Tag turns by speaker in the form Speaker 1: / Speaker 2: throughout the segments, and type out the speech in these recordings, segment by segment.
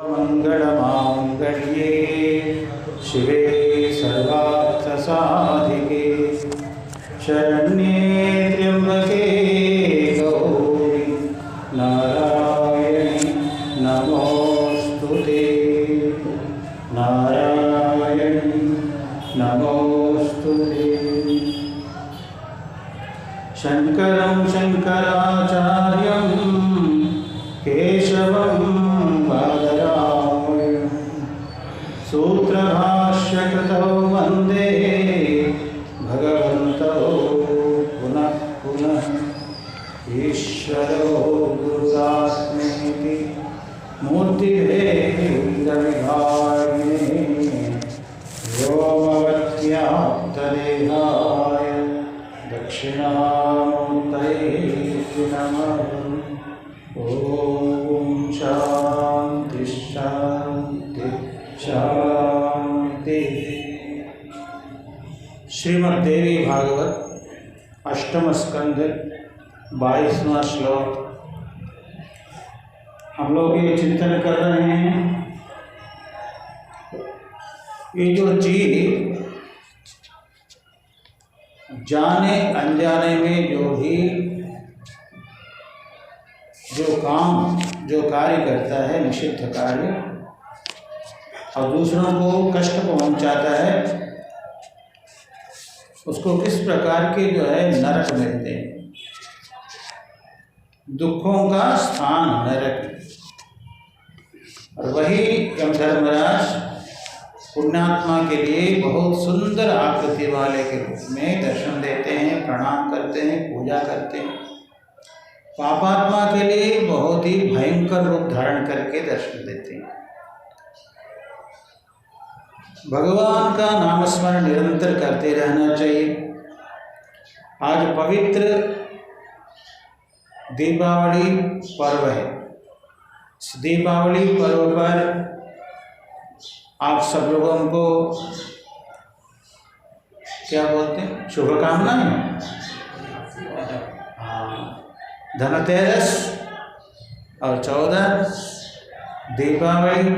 Speaker 1: मंगलमांगल्ये शिवे सर्वार्थसाधिके शरण्ये त्र्यंबके गौरी नारायणी नमोस्तुते नारायणी नमोस्तुते। शंकरं शंकराचार्यं केशवं बादरायणं सूत्रभाष्यकृतौ वन्दे भगवन्तौ पुनः पुनः। ईश्वरो गुरुरात्मेति मूर्तिभेदविभागिने व्योमवत्याप्तदेहाय दक्षिणामूर्तये नमः। ओम शांति शांति शांति। श्रीमद् देवी भागवत अष्टम स्कंद 22वां श्लोक हम लोग ये चिंतन कर रहे हैं। ये जो जीव जाने अनजाने में जो कार्य करता है निषिद्ध कार्य और दूसरों को कष्ट पहुंचाता है, उसको किस प्रकार के नरक मिलते हैं। दुखों का स्थान नरक। और वही यमधर्मराज पुण्यात्मा के लिए बहुत सुंदर आकृति वाले के रूप में दर्शन देते हैं, प्रणाम करते हैं, पूजा करते हैं। पापात्मा के लिए बहुत ही भयंकर रूप धारण करके दर्शन देते हैं। भगवान का नामस्मरण निरंतर करते रहना चाहिए। आज पवित्र दीपावली पर्व है। इस दीपावली पर्व पर आप सब लोगों को क्या बोलते हैं, शुभकामनाएं। धनतेरस और 14 दीपावली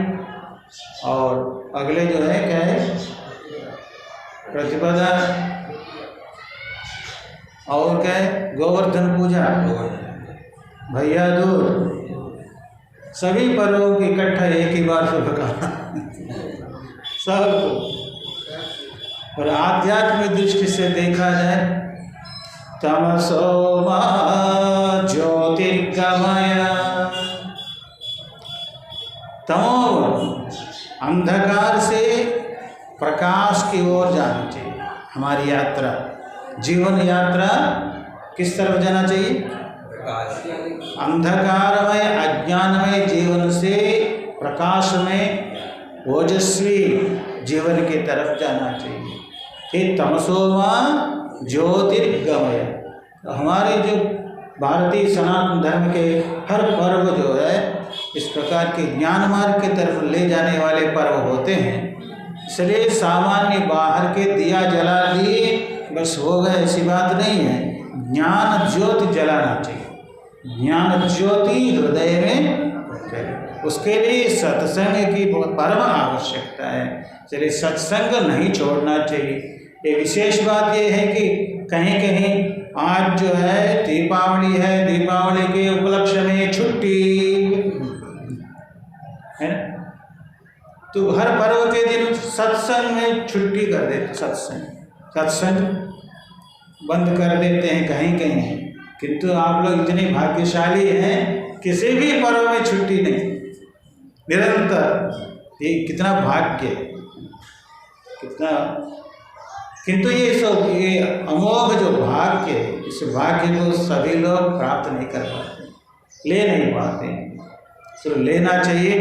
Speaker 1: और अगले क्या है प्रतिपदा और क्या है गोवर्धन पूजा, भैया दूज, सभी पर्वों की इकट्ठा एक ही बार शुभकामना सबको। और आध्यात्मिक दृष्टि से देखा जाए तमसो मा ज्योतिर्गमय, तमो अंधकार से प्रकाश की ओर जानी चाहिए। हमारी यात्रा, जीवन यात्रा किस तरफ जाना चाहिए? अंधकारमय अज्ञानमय जीवन से प्रकाशमय ओजस्वी जीवन की तरफ जाना चाहिए। फिर तमसोमा ज्योतिर्गमय। हमारे जो भारतीय सनातन धर्म के हर पर्व इस प्रकार के ज्ञान मार्ग की तरफ ले जाने वाले पर्व होते हैं। इसलिए सामान्य बाहर के दिया जला दिए बस हो गए, ऐसी बात नहीं है। ज्ञान ज्योति जलाना चाहिए। ज्ञान ज्योति हृदय में, उसके लिए सत्संग की बहुत परम आवश्यकता है। चलिए सत्संग नहीं छोड़ना चाहिए। ये विशेष बात ये है कि कहीं कहीं आज दीपावली है, दीपावली के उपलक्ष्य में छुट्टी है ना, तो हर पर्व के दिन सत्संग में छुट्टी कर देते, सत्संग बंद कर देते हैं कहीं कहीं। किंतु आप लोग इतने भाग्यशाली हैं, किसी भी पर्व में छुट्टी नहीं, निरंतर। ये कितना भाग्य, कितना। किंतु ये अमोघ जो भाग्य है, इस भाग्य को सभी लोग प्राप्त नहीं कर पाते, ले नहीं पाते। तो लेना चाहिए।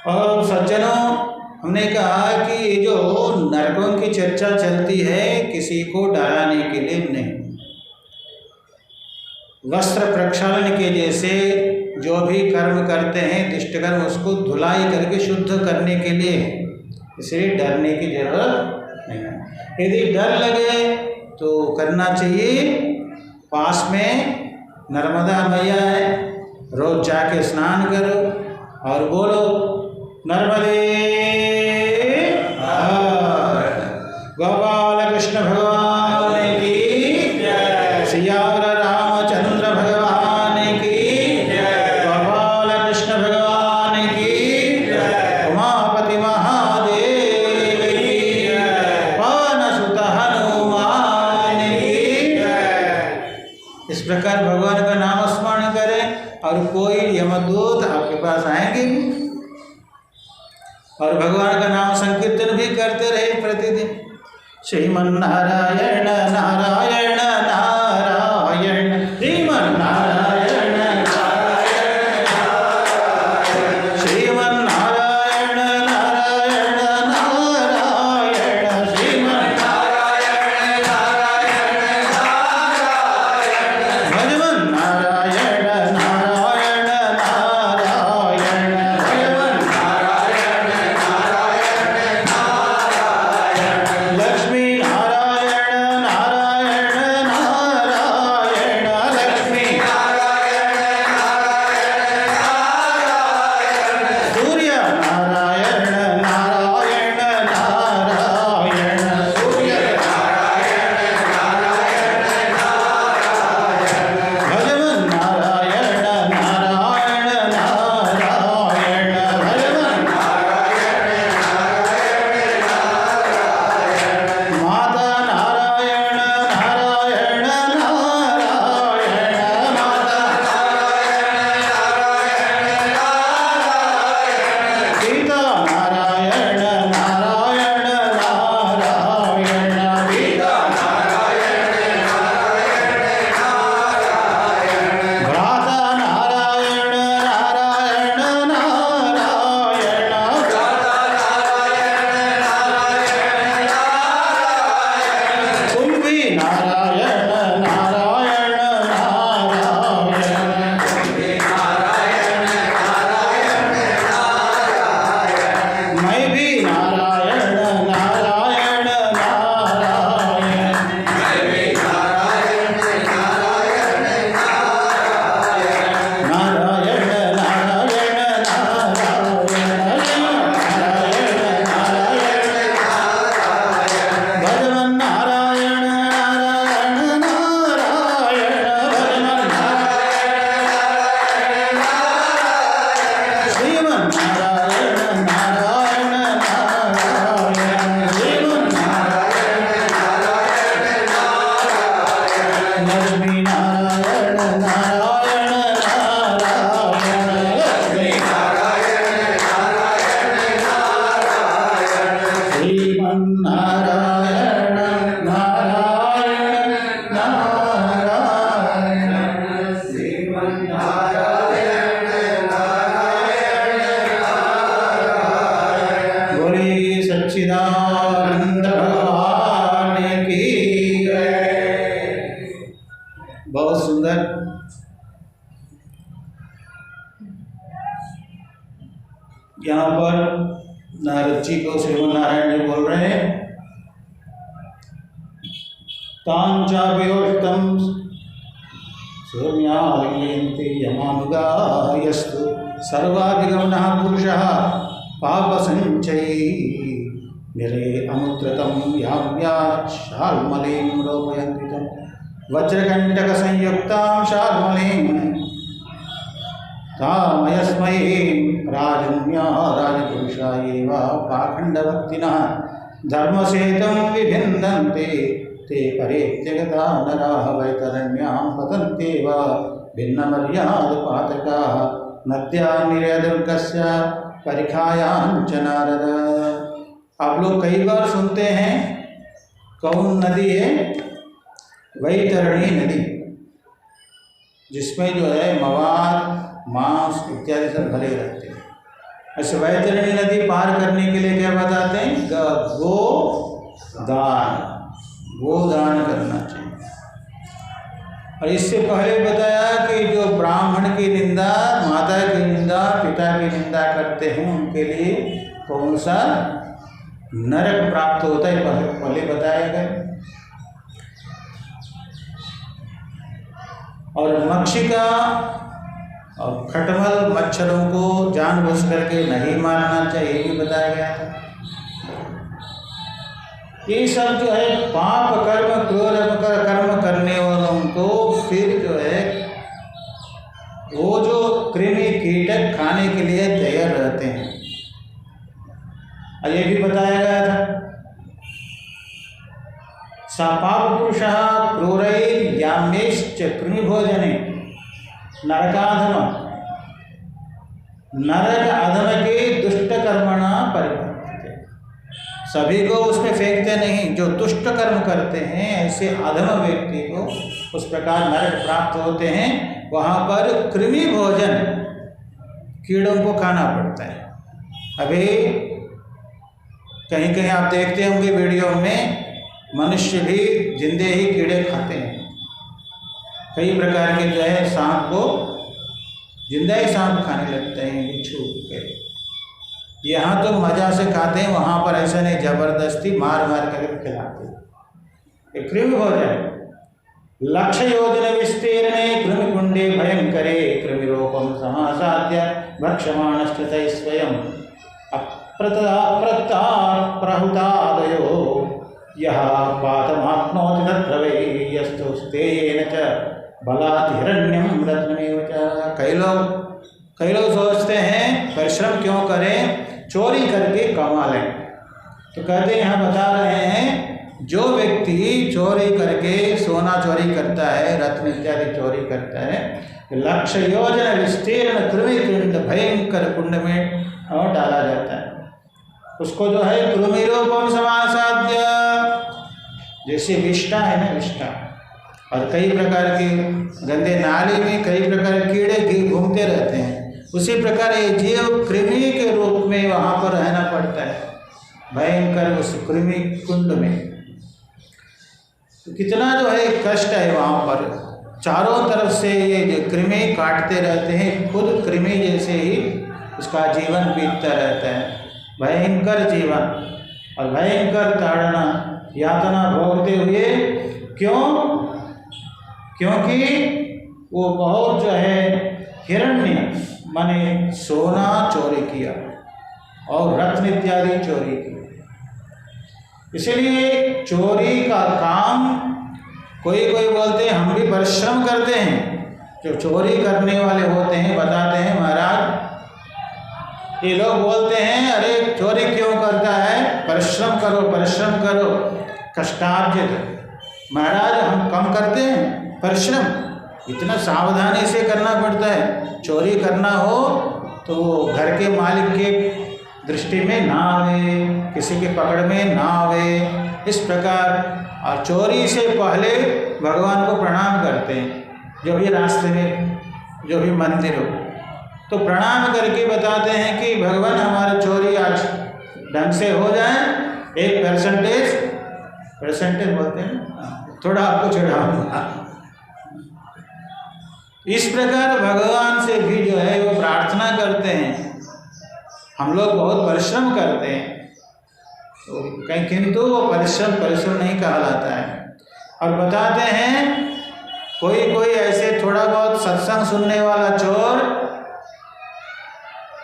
Speaker 1: और सज्जनों, हमने कहा कि ये जो नरकों की चर्चा चलती है, किसी को डराने के लिए नहीं। वस्त्र प्रक्षालन के जैसे जो भी कर्म करते हैं दुष्ट कर्म, उसको धुलाई करके शुद्ध करने के लिए, इसलिए डरने की जरूरत नहीं है। यदि डर लगे तो करना चाहिए। पास में नर्मदा मैया है, रोज जाके स्नान करो और बोलो नर्मदे गोपाल कृष्ण भगवान की जय, सियावर रामचंद्र भगवान की जय, गोपाल कृष्ण भगवान की जय, उमापति महादेव की जय, पवन सुत हनुमान की जय। इस प्रकार भगवान का नाम स्मरण करें और कोई यमदूत आपके पास आएंगे और भगवान का नाम संकीर्तन भी करते रहे प्रतिदिन। श्रीमन्नारायण नारायण नारायण श्रीमन्नारायण नारायण श्रीमन्नारायण नारायण नारायण श्रीमन्नारायण नारायण नारायण भगवान नारायण नारायण नारायण भगवान नारायण नारायण नारायण लक्ष्मी नारायण नारायण नारायण लक्ष्मी नारायण नारायण नारायण सूर्य नारायण नारायण नारायण सूर्य नारायण नारायण नारायण भगवान नारायण नारायण नारायण भगवान नारायण नारायण नारायण माता नारायण नारायण नारायण माता नारायण नारायण नारायण सीता नारायण नारायण नारायण सीता नारायण नारायण नारायण भ्राता नारायण नारायण नारायण भ्राता नारायण नारायण नारायण कुंभी नारायण नारायण नारायण कुंभी नारायण नारायण नारायण मैं भी नारायण नारायण नारायण मैं भी नारायण नारायण नारायण नारायण नारायण नारायण भगवान नारायण नारायण नारायण भगवान नारायण नारायण श्रीमन नारायण नारायण नारायण श्रीमन नारायण नारायण नारायण लक्ष्मी नारायण नारायण नारायण लक्ष्मी नारायण नारायण नारायण श्रीमन नारायण नारायण नारायण श्रीमन नारायण नारायण नारायण बोले सच्चिदानंद भगवान की जय। बहुत सुंदर। यहाँ पर नारद जी को श्रीमन नारायण जी बोल रहे हैं तांचाभयोष्टम शून्यालिंगयन्ति यमानुगायस्तु सर्वाभिगमनः पुरुषः पापसञ्चयी निरे अमुत्रतं याव्यात् शाल्मलीं लोपयन्ति तं वज्रकण्टकसंयुक्तां शाल्मलीं तामयस्मै राजन्या राजपुरुषायैव पाखण्डभक्तिनः धर्मसेतं विभिन्दन्ते ते परित्यक्ता नराः वैतरण्यां पतन्त्येव भिन्नमर्यादपातकाः नद्यां निर्यदुर्गस्य परिखायां च नारद। आप लोग कई बार सुनते हैं कौन नदी है? वैतरणी नदी, जिसमें जो है मवाद मांस इत्यादि सब भरे रहते हैं। ऐसे वैतरणी नदी पार करने के लिए क्या बताते हैं? गोदान करना चाहिए। और इससे पहले बताया कि जो ब्राह्मण की निंदा, माता की निंदा, पिता की निंदा करते हैं उनके लिए कौन सा नरक प्राप्त होता है पहले बताया गया। और मक्षिका और खटमल मच्छरों को जानबूझ करके नहीं मारना चाहिए, भी बताया गया था। ये सब जो है पाप कर्म क्रूर कर्म करने वालों को फिर जो है वो जो कृमि कीटक खाने के लिए तैयार रहते हैं। और ये भी बताया गया था, सा पाप पुरुषः क्रूरैर्याम्यैश्च कृमिभोजने नरकाधम, नरक अधम के दुष्ट कर्मणा परिवर्तते। सभी को उसमें फेंकते नहीं, जो दुष्ट कर्म करते हैं ऐसे अधम व्यक्ति को उस प्रकार नरक प्राप्त होते हैं। वहाँ पर कृमि भोजन कीड़ों को खाना पड़ता है। अभी कहीं कहीं आप देखते होंगे वीडियो में, मनुष्य भी जिंदे ही कीड़े खाते हैं। कई प्रकार के जो है सांप को जिंदा ही सांप खाने लगते हैं, बिच्छू के। यहाँ तो मजा से खाते हैं, वहाँ पर ऐसा नहीं, जबरदस्ती मार मार कर खिलाते। कृमि भोजन लक्ष्य योजन विस्तीर्णे कृमि कुंडे भयंकरे कृमि रूपम समासाद्य भक्षमाणश्चतैः स्वयं प्रहुतादयो यः पातमाप्नोति तत्र वै यस्तु स्तेयेन च बलात् हिरण्यं रत्नमेव च। कई लोग सोचते हैं परिश्रम क्यों करें, चोरी करके कमा लें। तो कहते हैं, यहाँ बता रहे हैं, जो व्यक्ति चोरी करके सोना चोरी करता है, रत्न इत्यादि चोरी करता है, लक्ष्य योजन विस्तीर्ण कृमि कुंड भयंकर कुंड में डाला जाता है। उसको जो है कृमि रूपम समासाद्य, जैसे विष्ठा है ना, विष्ठा, और कई प्रकार के गंदे नाली में कई प्रकार के कीड़े घूमते रहते हैं, उसी प्रकार ये जीव कृमि के रूप में वहाँ पर रहना पड़ता है, भयंकर उस कृमि कुंड में। तो कितना जो है कष्ट है वहाँ पर, चारों तरफ से ये जो कृमि काटते रहते हैं, खुद कृमि जैसे ही उसका जीवन बीतता रहता है, भयंकर जीवन और भयंकर ताड़ना यातना भोगते हुए। क्यों? क्योंकि वो बहुत जो है हिरण्य माने सोना चोरी किया और रत्न इत्यादि चोरी की। इसलिए चोरी का काम, कोई बोलते हैं हम भी परिश्रम करते हैं, जो चोरी करने वाले होते हैं बताते हैं, महाराज ये लोग बोलते हैं अरे चोरी क्यों करता है, परिश्रम करो कष्टार्जित। महाराज हम कम करते हैं परिश्रम, इतना सावधानी से करना पड़ता है। चोरी करना हो तो घर के मालिक के दृष्टि में ना आवे, किसी के पकड़ में ना आवे, इस प्रकार। और चोरी से पहले भगवान को प्रणाम करते हैं, जो भी रास्ते में जो भी मंदिर हो तो प्रणाम करके बताते हैं कि भगवान हमारी चोरी आज ढंग से हो जाए, एक परसेंटेज बोलते हैं, थोड़ा आपको चढ़ाऊंगा। इस प्रकार भगवान से भी जो है वो प्रार्थना करते हैं। हम लोग बहुत परिश्रम करते हैं तो किंतु वो परिश्रम नहीं कहलाता है। और बताते हैं कोई ऐसे थोड़ा बहुत सत्संग सुनने वाला चोर,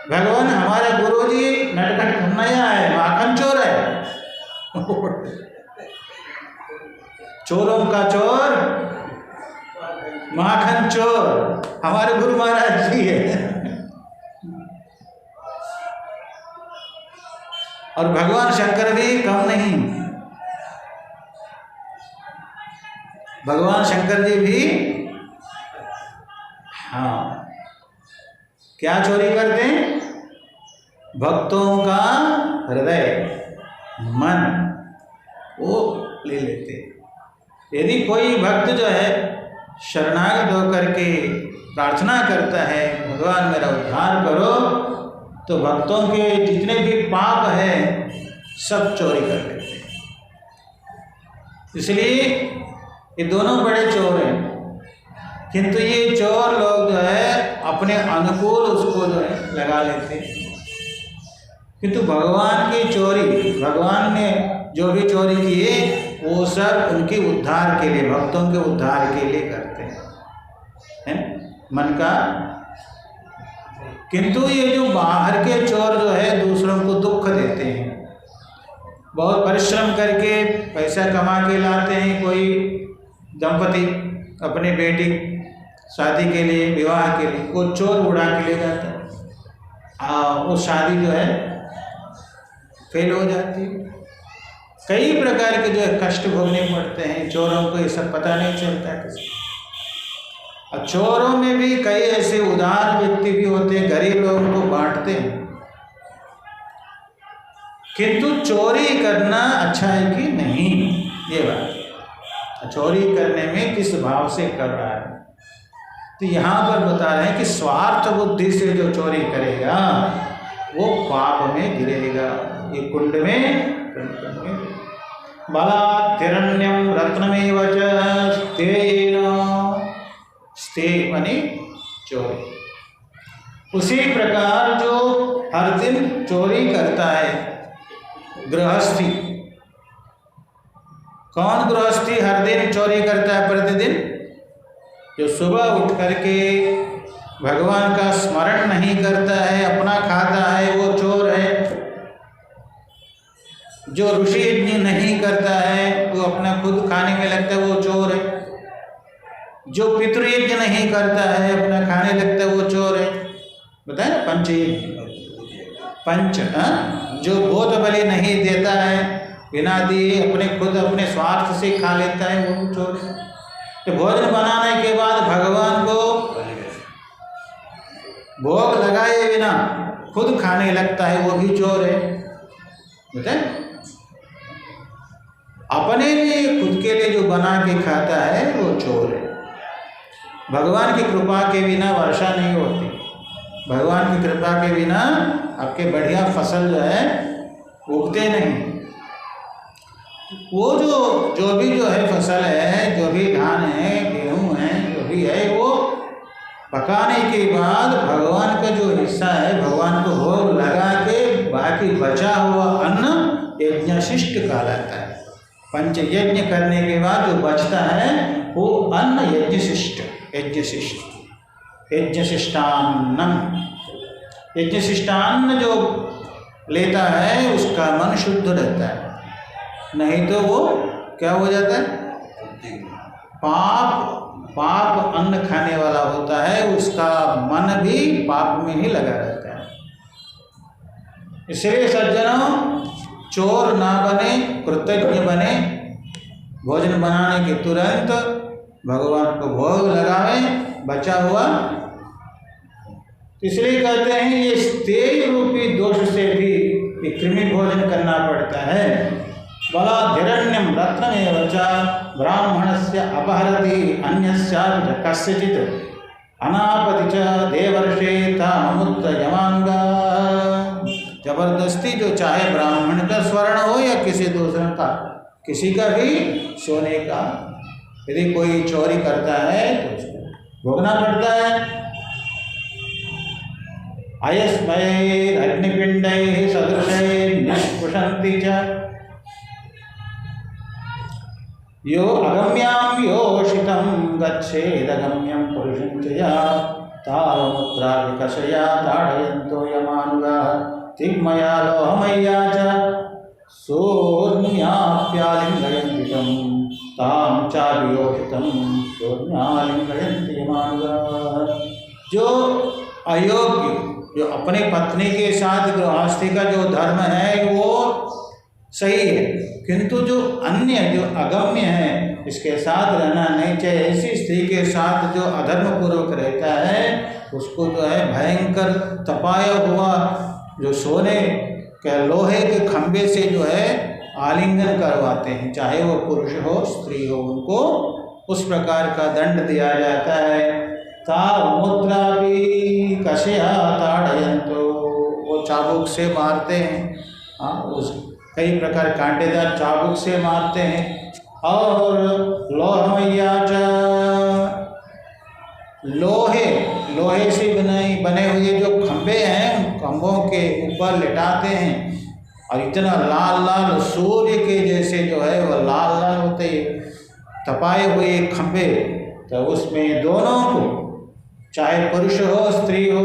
Speaker 1: भगवान हमारे गुरुजी नटखट कन्हैया है, माखन चोर है चोरों का चोर माखन चोर हमारे गुरु महाराज जी है। और भगवान शंकर भी कम नहीं, भगवान शंकर जी भी हाँ क्या चोरी करते हैं, भक्तों का हृदय मन वो ले लेते। यदि कोई भक्त जो है शरणागत होकर के प्रार्थना करता है भगवान मेरा उद्धार करो, तो भक्तों के जितने भी पाप हैं सब चोरी कर लेते हैं। इसलिए ये दोनों बड़े चोर हैं, किंतु ये चोर लोग जो है अपने अनुकूल उसको जो है लगा लेते हैं। किंतु भगवान की चोरी, भगवान ने जो भी चोरी किए वो सब उनके उद्धार के लिए, भक्तों के उद्धार के लिए करते हैं। मन का किंतु ये जो बाहर के चोर जो है दूसरों को दुख देते हैं, बहुत परिश्रम करके पैसा कमा के लाते हैं। कोई दंपति अपनी बेटी शादी के लिए, विवाह के लिए, वो चोर उड़ा के ले जाता है, वो शादी जो है फेल हो जाती है। कई प्रकार के जो है कष्ट भोगने पड़ते हैं चोरों को, ये सब पता नहीं चलता किसी। और चोरों में भी कई ऐसे उदार व्यक्ति भी होते हैं, गरीब लोगों को बांटते हैं। किंतु चोरी करना अच्छा है कि नहीं, ये बात, चोरी करने में किस भाव से कर रहा है। तो यहाँ पर बता रहे हैं कि स्वार्थ बुद्धि से जो चोरी करेगा वो पाप में गिरेगा, ये कुंड में बलात्तिरण्यम रत्नमेव च स्तेन, स्ते माने चोरी। उसी प्रकार जो हर दिन चोरी करता है गृहस्थी, कौन गृहस्थी हर दिन चोरी करता है प्रतिदिन? जो सुबह उठ करके भगवान का स्मरण नहीं करता है, अपना खाता है, वो चोर है। जो ऋषि यज्ञ नहीं करता है, वो अपना खुद खाने में लगता है, वो चोर है। जो पितृयज्ञ नहीं करता है, अपना खाने लगता है, वो चोर है। बताए ना, पंचयज्ञ, पंच, जो भूत बलि नहीं देता है, बिना दिए अपने खुद अपने स्वार्थ से खा लेता है, वो चोर है। तो भोजन बनाने के बाद भगवान को भोग लगाए बिना खुद खाने लगता है, वो भी चोर है। बताए, अपने लिए खुद के लिए जो बना के खाता है वो चोर है। भगवान की कृपा के बिना वर्षा नहीं होती, भगवान की कृपा के बिना आपके बढ़िया फसल जो है उगते नहीं। वो जो भी जो है फसल है, जो भी धान है, गेहूँ है, जो भी है, वो पकाने के बाद भगवान का जो हिस्सा है, भगवान को भोग लगा के बाकी बचा हुआ अन्न यज्ञशिष्ट कहलाता है। पंच यज्ञ करने के बाद जो बचता है वो अन्न यज्ञशिष्ट, यज्ञशिष्ट, यज्ञशिष्टान्नम। यज्ञशिष्टान्न जो लेता है उसका मन शुद्ध रहता है, नहीं तो वो क्या हो जाता है, पाप अन्न खाने वाला होता है, उसका मन भी पाप में ही लगा रहता है। इसलिए सज्जनों, चोर ना बने, कृतज्ञ बने। भोजन बनाने के तुरंत भगवान को भोग लगावें बचा हुआ। इसलिए कहते हैं ये स्तेय रूपी दोष से भी कृमि भोजन करना पड़ता है। बलाधिरण्यम रत्नमेव च ब्राह्मणस्य अपहरति अन्यस्यापि कस्यचित् अनापति च देवर्षे तामुत्र यमांगा। जबरदस्ती जो चाहे ब्राह्मण का स्वर्ण हो या किसी दूसरे का, किसी का भी सोने का, यदि कोई चोरी करता है तो उसको भोगना पड़ता है। अयस्मय अग्निपिंडैः सदृशैः निष्कुशन्ति च यो अगम्यां योषितं गच्छेदगम्यं पुरुषं च या तावमुत्रा विकषया ताडयन्तो यमानुगाः तिग्मया लोहमय्या च सोऽन्याप्यालिङ्गयन्ति तं तां चाभियोषितं सोऽन्यालिङ्गयन्ति यमानुगाः। जो अयोग्य, जो अपने पत्नी के साथ गृहस्थी का जो धर्म है वो सही है, किंतु जो अन्य जो अगम्य है इसके साथ रहना नहीं चाहिए। ऐसी स्त्री के साथ जो अधर्म पूर्वक रहता है उसको जो है भयंकर तपाया हुआ जो सोने के लोहे के खंभे से जो है आलिंगन करवाते हैं, चाहे वो पुरुष हो स्त्री हो, उनको उस प्रकार का दंड दिया जाता है। तामुद्रा भी कषया ताड़यंतो, वो चाबुक से मारते हैं, उस कई प्रकार कांटेदार चाबुक से मारते हैं। और लोहमय्या लोहे से बने हुए जो खंभे हैं उन खंभों के ऊपर लिटाते हैं और इतना लाल लाल सूर्य के जैसे जो है वो लाल लाल होते हैं तपाए हुए खंभे, तो उसमें दोनों को चाहे पुरुष हो स्त्री हो,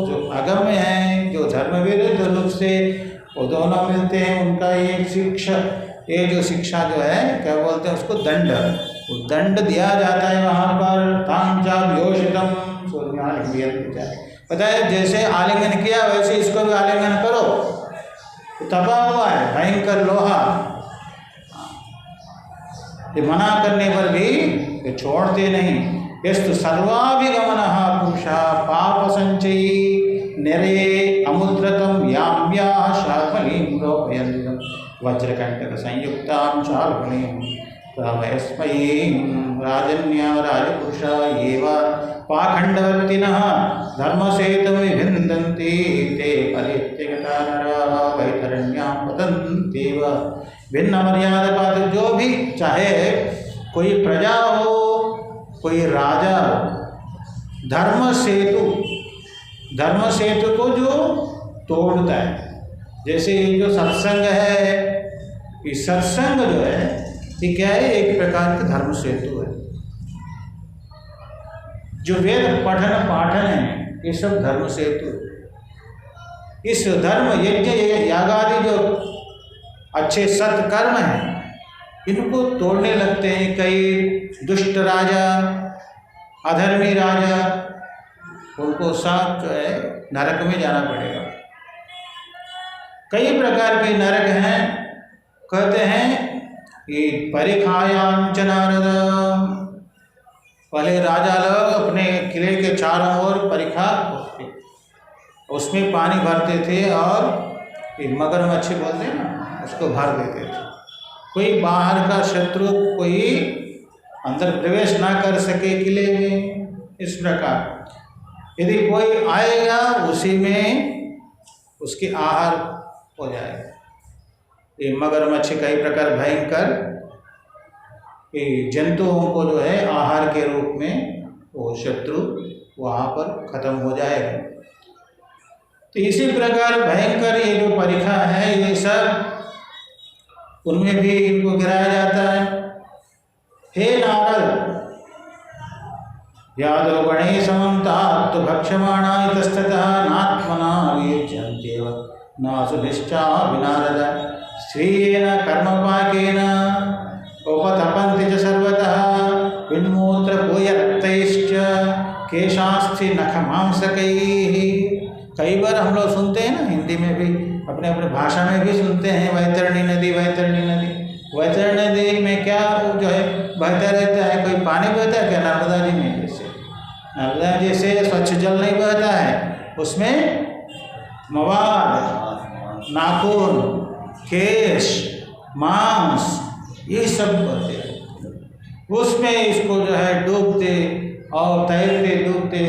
Speaker 1: जो अगम्य है, जो धर्म विरुद्ध रूप से, वो दोनों मिलते हैं। उनका ये शिक्षा, ये जो शिक्षा जो है क्या बोलते हैं उसको, दंड, वो दंड दिया जाता है वहाँ पर। ताम चाप योषितम पता है, जैसे आलिंगन किया वैसे इसको भी आलिंगन करो। तो तपा हुआ है भयंकर लोहा, ये मना करने पर भी ये छोड़ते नहीं। यस्तु सर्वाभिगमनः पुरुषः पाप संचयी निरे अमुद्रतम याम्याः शाल्मलीं रोपयन्तं वज्रकंटक संयुक्तां शाल्मलीं प्रवयस्मयीं राजन्या राजपुरुषा एव पाखंडवर्तिनः धर्मसेतुं विभिन्दन्ति ते परित्यक्ता नराः वैतरण्यां पतन्त्येव। भिन्न मर्यादा पात्र, जो भी चाहे कोई प्रजा हो, कोई राजा हो, धर्म सेतु को जो तोड़ता है, जैसे ये जो सत्संग है, ये सत्संग जो है ये क्या है, एक प्रकार का धर्म सेतु है। जो वेद पठन पाठन है ये सब धर्म सेतु है। इस धर्म यज्ञ यागादि जो अच्छे सत्कर्म हैं इनको तोड़ने लगते हैं कई दुष्ट राजा, अधर्मी राजा, उनको साथ जो है नरक में जाना पड़ेगा। कई प्रकार के नरक हैं, कहते हैं कि परिखायां च नारद, पहले राजा लोग अपने किले के चारों ओर परिखा खोदते, उसमें पानी भरते थे और मगरमच्छ बोलते हैं ना, उसको भर देते थे। कोई बाहर का शत्रु कोई अंदर प्रवेश ना कर सके किले में। इस प्रकार यदि कोई आएगा उसी में उसके आहार हो जाएगा। ये मगरमच्छ कई प्रकार भयंकर जंतुओं को जो है आहार के रूप में वो शत्रु वहाँ पर खत्म हो जाएगा। तो इसी प्रकार भयंकर ये जो परीक्षा है ये सब उनमें भी इनको गिराया जाता है। हे नारद, यादव गणे समन्तात भक्षमाणा इतस्ततः नात्मना वियुज्यन्त्येव नासुभिश्चा विनारद स्वीयेन कर्मपाकेन उपतपन्ति च सर्वतः विन्मूत्र भूयरक्तैश्च केशास्थि नखमांसकैः। कई बार हम लोग सुनते हैं ना, हिंदी में भी अपने अपने भाषा में भी सुनते हैं, वैतरणी नदी वैतरणी नदी। वैतरणी नदी में क्या जो है बहता रहता है, कोई पानी बहता है क्या नर्मदा जी में? जैसे नर्मदा जैसे स्वच्छ जल नहीं बहता है, उसमें मवाद, नाखून, केश, मांस ये सब बहते हैं। उसमें इसको जो है डूबते और तैरते डूबते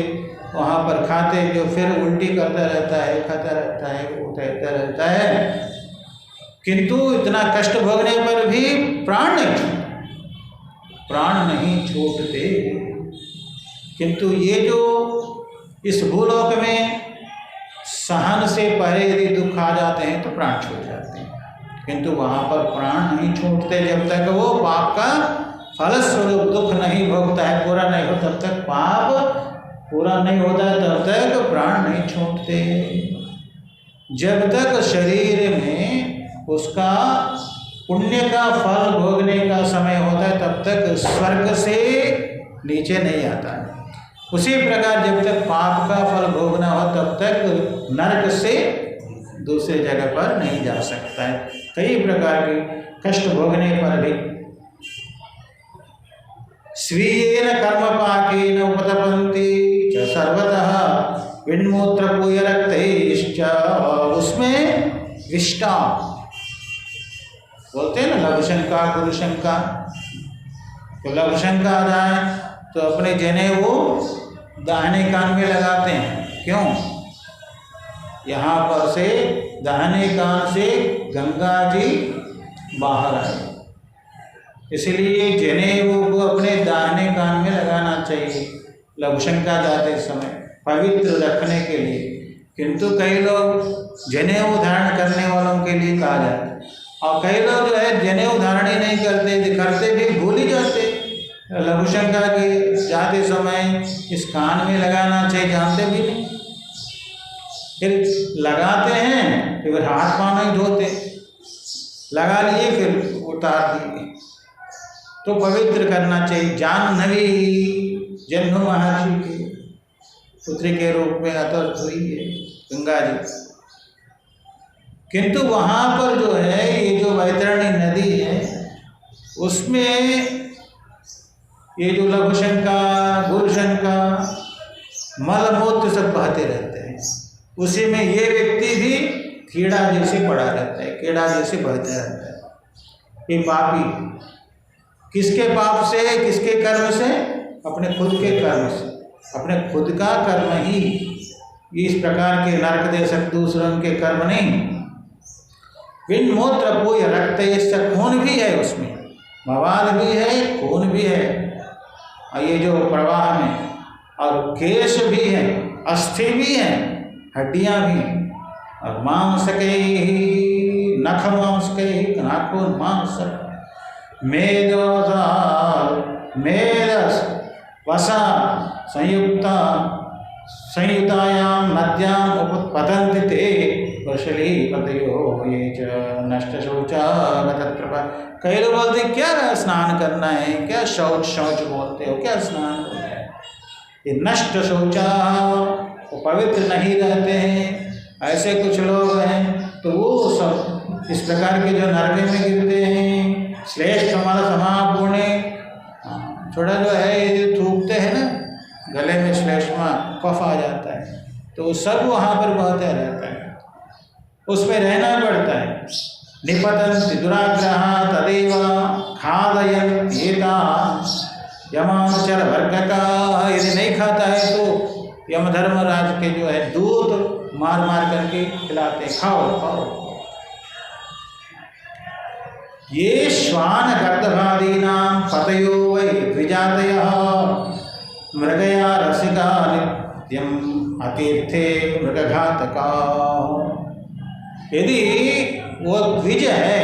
Speaker 1: वहाँ पर खाते, जो फिर उल्टी करता रहता है, खाता रहता है, वो तैरता रहता है, किंतु इतना कष्ट भोगने पर भी प्राण नहीं छूटते। किंतु ये जो इस भूलोक में सहन से पहले यदि दुख आ जाते हैं तो प्राण छूट जाते हैं, किंतु वहाँ पर प्राण नहीं छूटते जब तक वो पाप का फलस्वरूप दुख नहीं भोगता है, पूरा नहीं हो, तब तक पाप पूरा नहीं होता है, तब तक प्राण नहीं छूटते। जब तक शरीर में उसका पुण्य का फल भोगने का समय होता है तब तक स्वर्ग से नीचे नहीं आता है। उसी प्रकार जब तक पाप का फल भोगना हो तब तक नरक से दूसरे जगह पर नहीं जा सकता है। कई प्रकार के कष्ट भोगने पर भी स्वीयेन कर्मपाकेन उपतपन्ति च सर्वतः विन्मूत्र पूयरक्तैश्च। उसमें विष्टा बोलते हैं ना, लघुशंका गुरुशंका। तो लघुशंका आ जाए तो अपने जनेऊ दाहिने कान में लगाते हैं। क्यों? यहाँ पर से दाहिने कान से गंगा जी बाहर आए, इसलिए जनेऊ को अपने दाहिने कान में लगाना चाहिए लघुशंका जाते समय, पवित्र रखने के लिए। किंतु कई लोग जनेऊ धारण करने वालों के लिए कहा जाता है, और कई लोग जो है जनेऊ धारण ही नहीं करते भी भूल ही जाते, लघुशंका के जाते समय इस कान में लगाना चाहिए, जानते भी नहीं, फिर लगाते हैं फिर हाथ पाँव नहीं धोते, लगा लिए फिर उतार दिए। तो पवित्र करना चाहिए। जाह्नवी जन्म महर्षि के पुत्री के रूप में अवतरित हुई है गंगा जी, किंतु वहाँ पर जो है ये जो वैतरणी नदी है उसमें ये जो लघुशंका गुरुशंका मलमूत्र सब बहते रहते हैं, उसी में ये व्यक्ति भी कीड़ा जैसे पड़ा रहता है, कीड़ा जैसे बहता रहता है। ये पापी किसके पाप से, किसके कर्म से? अपने खुद के कर्म से, अपने खुद का कर्म ही इस प्रकार के नरक दे सकते, दूसरों के कर्म नहीं। बिन मूत्र पूय रक्त, इसका खून भी है, उसमें मवाद भी है, खून भी है, और ये जो प्रवाह में, और केश भी है, अस्थि भी है, हड्डियां भी, और मांस के नख, मांस के नाखून, मांस, मेदोसा मेदस वसा संयुक्ता संयुतायां नद्यां उपपतन्ति ते वशलीपतयो ये च नष्ट शौचा गतत्रपा। कई लोग बोलते क्या स्नान करना है, क्या शौच शौच बोलते हो, क्या स्नान करना है, ये नष्ट शौचा, वो पवित्र नहीं रहते हैं, ऐसे कुछ लोग हैं। तो वो सब इस प्रकार के जो नरक में गिरते हैं। श्रेष्ठ हमारा समापुण्य, थोड़ा जो है ये थूकते हैं ना गले में, श्लेष्मा कफ आ जाता है, तो सब वहाँ पर बहते रहता है, उसमें रहना पड़ता है। निपतन्ति दुराग्रहा तदेव खादयन् एता यमानुचर वर्ग का, यदि नहीं खाता है तो यमधर्मराज के जो है दूत मार मार करके खिलाते, खाओ खाओ। ये श्वान गर्दभादीनां पतयो वै द्विजातयः मृगया रसिका नित्यम् अतीर्थे मृगघातका। यदि वो द्विज है,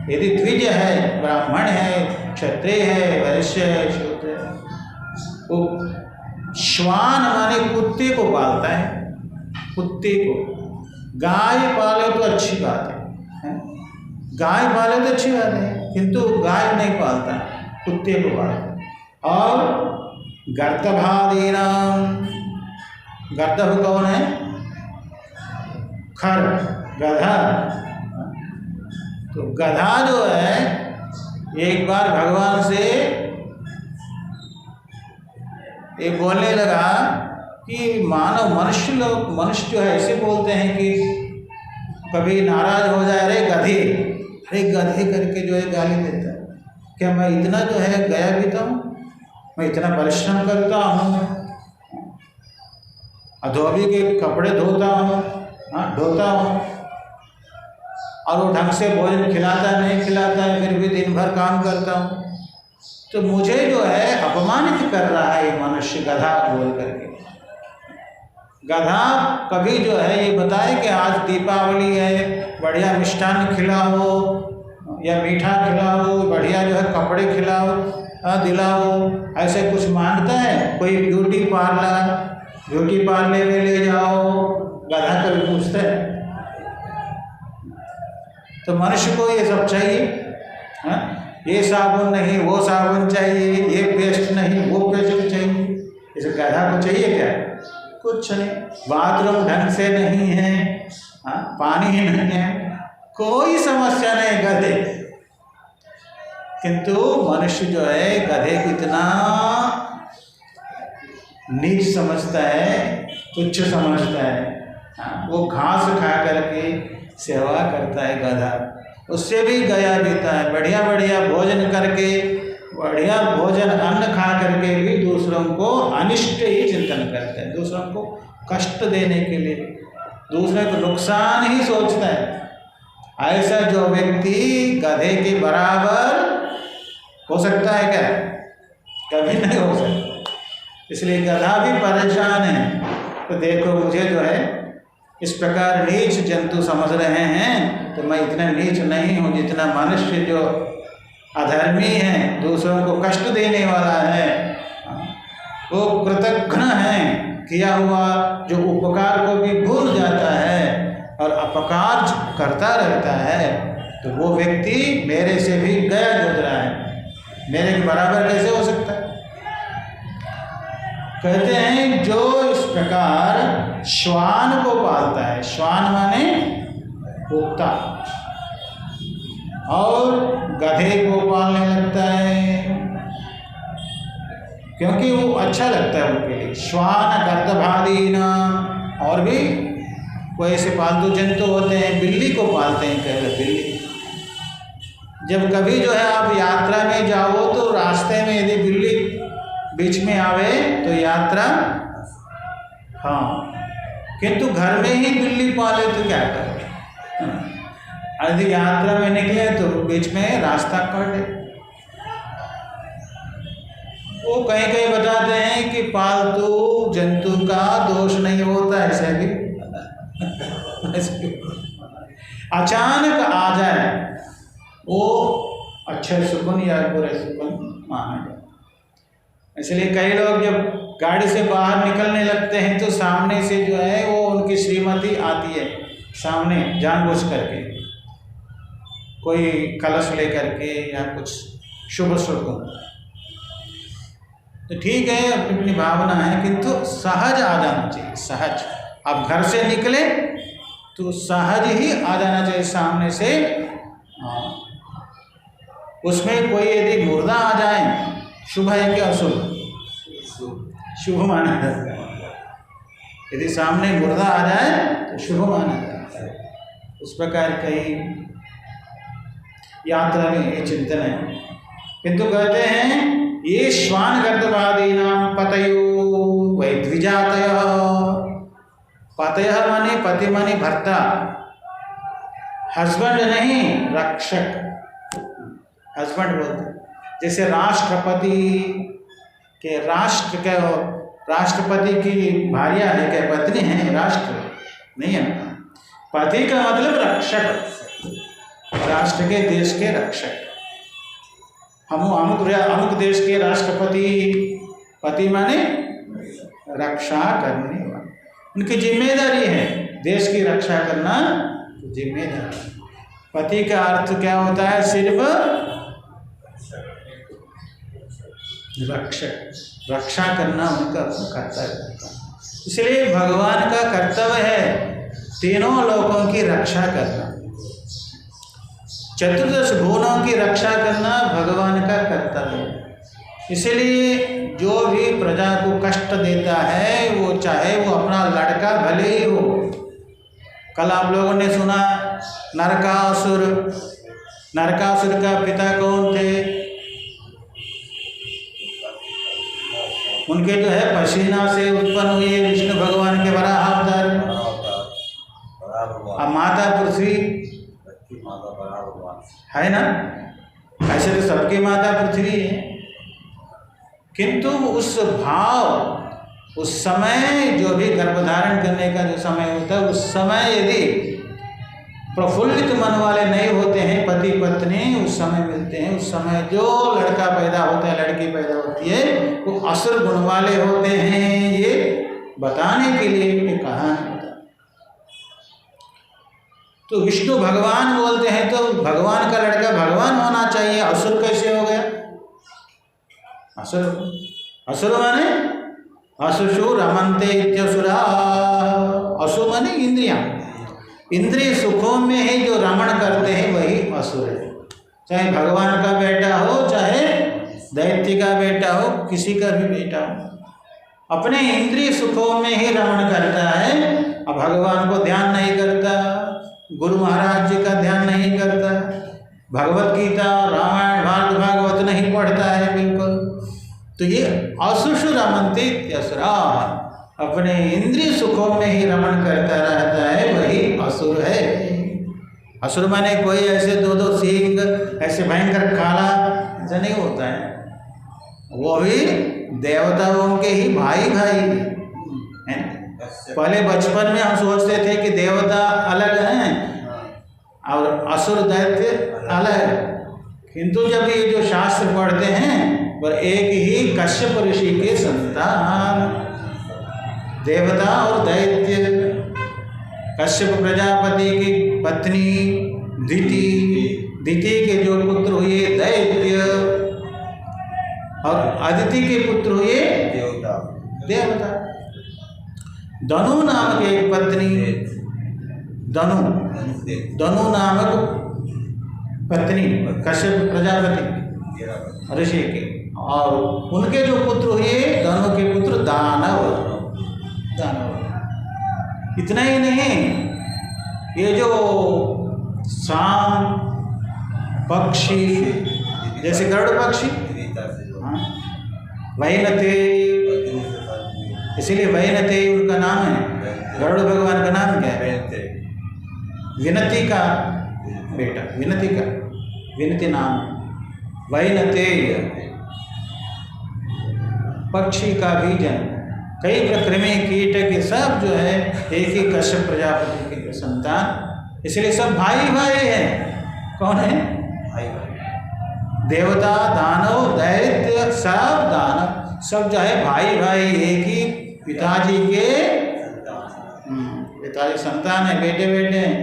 Speaker 1: यदि द्विज है, ब्राह्मण है, क्षत्रिय है, वैश्य है, शूद्र है, वो श्वान माने कुत्ते को पालता है, कुत्ते को। गाय पाले तो अच्छी बात है, गाय पाले तो अच्छी बात है, किंतु गाय नहीं पालता, कुत्ते को पालता। और गर्दभादीनां, गर्दभ कौन है? खर, गधा। तो गधा जो है एक बार भगवान से ये बोलने लगा कि मानव मनुष्य जो है ऐसे बोलते हैं कि कभी नाराज हो जाए, अरे गधे, अरे गधे करके जो है गाली देता है। क्या मैं इतना जो है गया भी था, मैं इतना परिश्रम करता हूँ, धोबी के कपड़े धोता हूँ, ढोता हूँ, और वो ढंग से भोजन खिलाता नहीं खिलाता है, फिर भी दिन भर काम करता हूँ, तो मुझे जो है अपमानित कर रहा है ये मनुष्य, गधा बोल करके। गधा कभी जो है ये बताए कि आज दीपावली है, बढ़िया मिष्ठान खिलाओ या मीठा खिलाओ, बढ़िया जो है कपड़े खिलाओ, दिलाओ, ऐसे कुछ मांगता है? कोई ब्यूटी पार्लर में ले जाओ, गधा कभी पूछता है? तो मनुष्य को ये सब चाहिए, ये साबुन नहीं वो साबुन चाहिए, ये पेस्ट नहीं वो पेस्ट चाहिए। इसे गधा को चाहिए क्या? कुछ नहीं। बाथरूम ढंग से नहीं है, पानी नहीं है, कोई समस्या नहीं गधे। किंतु मनुष्य जो है गधे को इतना नीच समझता है, तुच्छ समझता है। वो घास खा करके सेवा करता है गधा, उससे भी गया बीता है। बढ़िया बढ़िया भोजन करके, बढ़िया भोजन अन्न खा करके भी दूसरों को अनिष्ट ही चिंतन करता है, दूसरों को कष्ट देने के लिए, दूसरे को नुकसान ही सोचता है। ऐसा जो व्यक्ति गधे के बराबर हो सकता है क्या? कभी नहीं हो सकता। इसलिए गधा भी परेशान है। तो देखो मुझे जो है इस प्रकार नीच जंतु समझ रहे हैं, तो मैं इतना नीच नहीं हूँ जितना मनुष्य जो अधर्मी है, दूसरों को कष्ट देने वाला है, वो कृतघ्न है, किया हुआ जो उपकार को भी भूल जाता है और अपकार करता रहता है, तो वो व्यक्ति मेरे से भी गया गुजरा है, मेरे के बराबर कैसे हो सकता है। कहते हैं जो इस प्रकार श्वान को पालता है, श्वान माने कुत्ता, और गधे को पालने लगता है क्योंकि वो अच्छा लगता है उनके लिए, श्वान गर्दभादीन, और भी कोई ऐसे पालतू जंतु होते हैं, बिल्ली को पालते हैं, कहते बिल्ली। जब कभी जो है आप यात्रा में जाओ तो रास्ते में यदि बिल्ली बीच में आवे तो यात्रा, हाँ, किंतु घर में ही बिल्ली पाले तो क्या करें, यदि यात्रा में निकले तो बीच में रास्ता काटे। वो कहीं कहीं बताते हैं कि पालतू जंतु का दोष नहीं होता, ऐसे भी अचानक आ जाए वो अच्छे सुकून या बुरे सुकून माना जाए। इसलिए कई लोग जब गाड़ी से बाहर निकलने लगते हैं तो सामने से जो है वो उनकी श्रीमती आती है सामने, जानबूझ करके कोई कलश लेकर के या कुछ शुभ शुभ, तो ठीक है, अपनी अपनी भावना है, किंतु सहज आ जाना चाहिए, सहज। आप घर से निकले तो सहज ही आ जाना चाहिए सामने से। उसमें कोई यदि मुर्दा आ जाए, शुभ है क्या अशुभ? शुभ माना जाता है। यदि सामने मुर्दा आ जाए तो शुभ माना जाता है। उस प्रकार कई यात्रा में ये चिंतन है, किंतु कहते हैं ये श्वान गर्दभादीनां पतयो वै द्विजातयः। पतयः माने पति माने भर्ता, हस्बैंड नहीं, रक्षक, हस्बैंड बोलते। जैसे राष्ट्रपति के राष्ट्रपति की भार्या है क्या, पत्नी है, राष्ट्र नहीं है। पति का मतलब रक्षक, राष्ट्र के, देश के रक्षक। हम अमुक देश के राष्ट्रपति, पति माने रक्षा करने वाला, उनकी जिम्मेदारी है देश की रक्षा करना, जिम्मेदारी। पति का अर्थ क्या होता है? सिर्फ रक्षक, रक्षा करना उनका कर्तव्य। इसलिए भगवान का कर्तव्य है तीनों लोकों की रक्षा करना, चतुर्दश भुवनों की रक्षा करना भगवान का कर्तव्य है। इसलिए जो भी प्रजा को कष्ट देता है, वो चाहे वो अपना लड़का भले ही हो। कल आप लोगों ने सुना नरकासुर, नरकासुर का पिता कौन थे? उनके जो है पसीना से उत्पन्न हुए विष्णु भगवान के वराह अवतार, अब माता पृथ्वी है ना, ऐसे तो सबकी माता पृथ्वी है, किंतु उस भाव, उस समय जो भी गर्भधारण करने का जो समय होता है, उस समय यदि प्रफुल्लित मन वाले नहीं होते हैं पति पत्नी, उस समय मिलते हैं, उस समय जो लड़का पैदा होता है, लड़की पैदा होती है, वो असुर गुण वाले होते हैं। ये बताने के लिए ये कहानी होता है। तो विष्णु भगवान बोलते हैं तो भगवान का लड़का भगवान होना चाहिए, असुर कैसे हो गया? असुर, असुर माने असुषु रमन्ते इत्यसुरा। असुर माने इंद्रियां, इंद्रिय सुखों में ही जो रमण करते हैं वही असुर है। चाहे भगवान का बेटा हो, चाहे दैत्य का बेटा हो, किसी का भी बेटा हो, अपने इंद्रिय सुखों में ही रमण करता है, अब भगवान को ध्यान नहीं करता, गुरु महाराज जी का ध्यान नहीं करता, भगवत गीता, रामायण, भारत भागवत नहीं पढ़ता है बिल्कुल। तो ये असुषु रमन्ते इत्यसुरा, अपने इंद्रिय सुखों में ही रमण करता रहता है, वही असुर है। असुर माने कोई ऐसे दो दो सींग, ऐसे भयंकर काला, ऐसा नहीं होता है। वो भी देवताओं के ही भाई भाई हैं। पहले बचपन में हम सोचते थे कि देवता अलग हैं और असुर दैत्य अलग, किंतु जब ये जो शास्त्र पढ़ते हैं पर एक ही कश्यप ऋषि के संतान, देवता और दैत्य। कश्यप प्रजापति की पत्नी दिति के जो पुत्र हुए दैत्य, और अदिति के पुत्र हुए देवता। धनु नामक एक पत्नी, धनु नामक पत्नी कश्यप प्रजापति ऋषि के, और उनके जो पुत्र हुए धनु के पुत्र दानव। इतना ही नहीं, ये जो सांप पक्षी जैसे गरुड़ पक्षी, वैनते, इसीलिए वैनते उनका नाम है। गरुड़ भगवान का नाम क्या है? विनती का बेटा, विनती नाम है। वैनते पक्षी का भी जन्म, कई कृमि कीट के सब जो है एक ही कश्यप प्रजापति के संतान, इसलिए सब भाई भाई हैं। कौन है? भाई भाई। देवता, दानव, दैत्य, सब दानव, सब जो है भाई भाई, एक ही पिताजी के संतान है, बेटे बेटे हैं।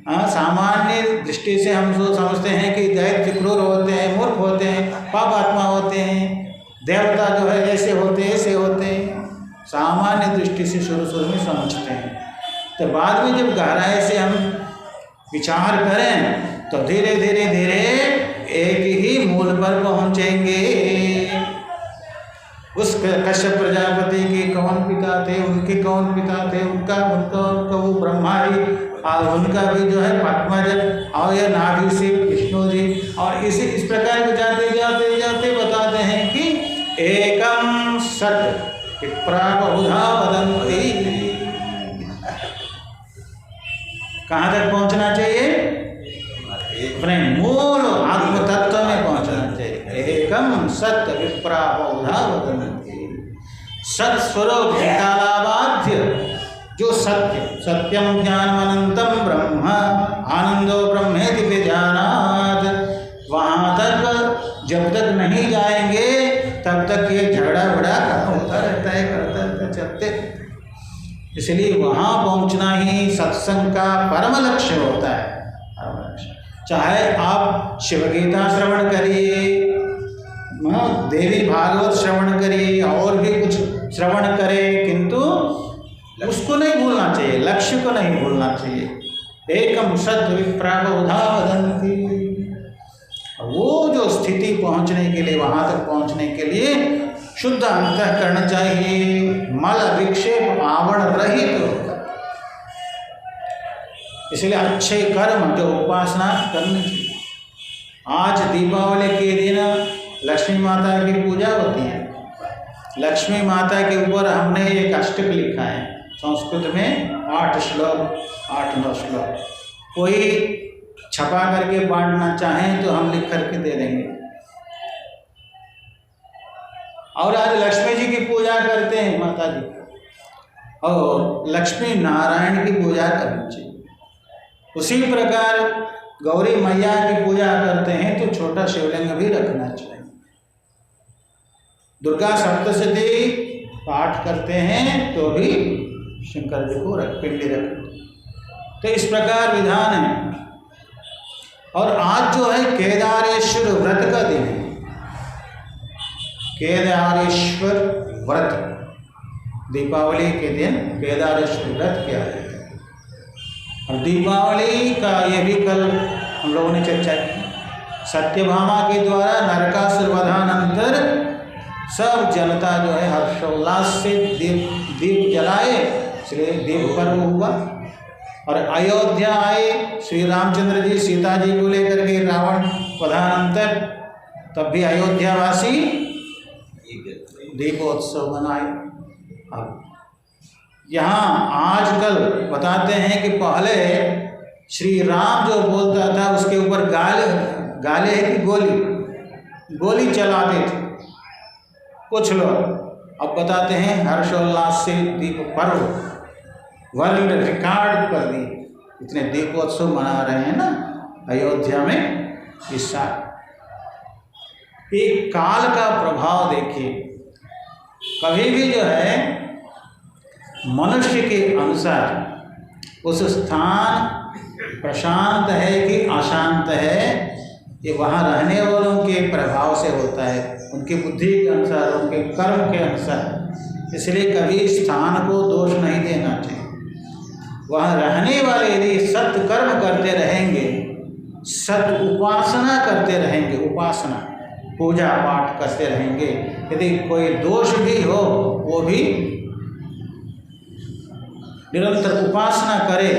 Speaker 1: हाँ, सामान्य दृष्टि से हम समझते हैं कि दैत्य क्रूर होते हैं, मूर्ख होते हैं, पाप आत्मा होते हैं, देवता जो है ऐसे होते हैं, सामान्य दृष्टि से शुरू में समझते हैं। तो बाद में जब गहराई से हम विचार करें तो धीरे धीरे एक ही मूल पर पहुंचेंगे। उस कश्यप प्रजापति के कौन पिता थे, उनके कौन पिता थे, उनका वो ब्रह्मा जी, और उनका भी जो है पद्मज, और यह नाभि से विष्णु जी, और इस प्रकार के जाते बताते हैं कि एकम सत्य बहुधा वदन्ति। कहाँ तक पहुंचना चाहिए? अपने मूल आत्म तत्व में पहुंचना चाहिए। एकम सत्य विप्रा बहुधा वदन्ति। सत्स्वरूप कालाबाध्य जो सत्यम ज्ञानमनंतम ब्रह्म आनंदो ब्रह्मेति विजानात्, वहाँ तक जब तक नहीं जाएंगे तब तक ये झगड़ा बड़ा होता रहता है, करते चलते। इसलिए वहाँ पहुँचना ही सत्संग का परम लक्ष्य होता है। चाहे आप शिव गीता श्रवण करिए, देवी भागवत श्रवण करिए, और भी कुछ श्रवण करें, किंतु उसको नहीं भूलना चाहिए, लक्ष्य को नहीं भूलना चाहिए। एकम सत्य विप्रा बहुधा वदन्ति। वो जो स्थिति पहुंचने के लिए, वहां तक पहुंचने के लिए शुद्ध अंतःकरण चाहिए, मल विक्षेप आवरण रहित होकर। इसलिए अच्छे कर्म जो उपासना करनी चाहिए। आज दीपावली के दिन लक्ष्मी माता की पूजा होती है। लक्ष्मी माता के ऊपर हमने एक अष्टक लिखा है संस्कृत में, 8 श्लोक 8-9 श्लोक। कोई छपा करके बांटना चाहें तो हम लिख करके दे देंगे। और आज लक्ष्मी जी की पूजा करते हैं, माता जी, और लक्ष्मी नारायण की पूजा करनी चाहिए। उसी प्रकार गौरी मैया की पूजा करते हैं तो छोटा शिवलिंग भी रखना चाहिए। दुर्गा सप्तशती पाठ करते हैं तो भी शंकर जी को पिंडी रखना। तो इस प्रकार विधान है। और आज जो है केदारेश्वर व्रत का दिन है। केदारेश्वर व्रत, दीपावली के दिन केदारेश्वर व्रत किया जाता है। और दीपावली का ये भी कल हम लोगों ने चर्चा की। सत्यभामा के द्वारा नरकासुर वधानंतर सब जनता जो है हर्षोल्लास से दीप जलाए, इसलिए दीप पर्व हुआ। और अयोध्या आए श्री रामचंद्र जी सीता जी को लेकर के रावण वधानंतर, तब भी अयोध्यावासी दीपोत्सव मनाए। अब यहाँ आजकल बताते हैं कि पहले श्री राम जो बोलता था उसके ऊपर गाले है कि गोली चलाते थे कुछ लोग। अब बताते हैं हर्षोल्लास से दीप पर्व वर्ल्ड रिकॉर्ड कर दी। इतने दीपोत्सव मना रहे हैं ना अयोध्या में इस साल। ये काल का प्रभाव देखिए, कभी भी जो है मनुष्य के अनुसार उस स्थान प्रशांत है कि अशांत है, ये वहाँ रहने वालों के प्रभाव से होता है, उनकी बुद्धि के अनुसार, उनके कर्म के अनुसार। इसलिए कभी स्थान को दोष नहीं देना चाहिए। वहाँ रहने वाले यदि सत्य कर्म करते रहेंगे, सत्य उपासना करते रहेंगे, उपासना पूजा पाठ करते रहेंगे, यदि कोई दोष भी हो वो भी निरंतर उपासना करे,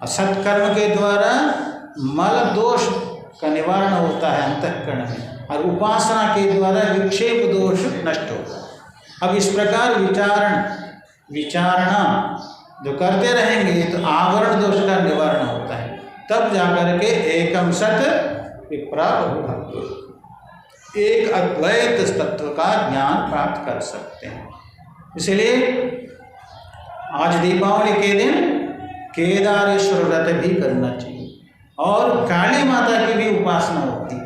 Speaker 1: सत्कर्म के द्वारा मल दोष का निवारण होता है अंतःकरण में, और उपासना के द्वारा विक्षेप दोष नष्ट होता है। अब इस प्रकार विचारणा जो करते रहेंगे तो आवरण दोष का निवारण होता है, तब जाकर के एकम सत विप्रा बहु, एक अद्वैत तत्व का ज्ञान प्राप्त कर सकते हैं। इसलिए आज दीपावली के दिन केदारेश्वर व्रत भी करना चाहिए, और काली माता की भी उपासना होती है,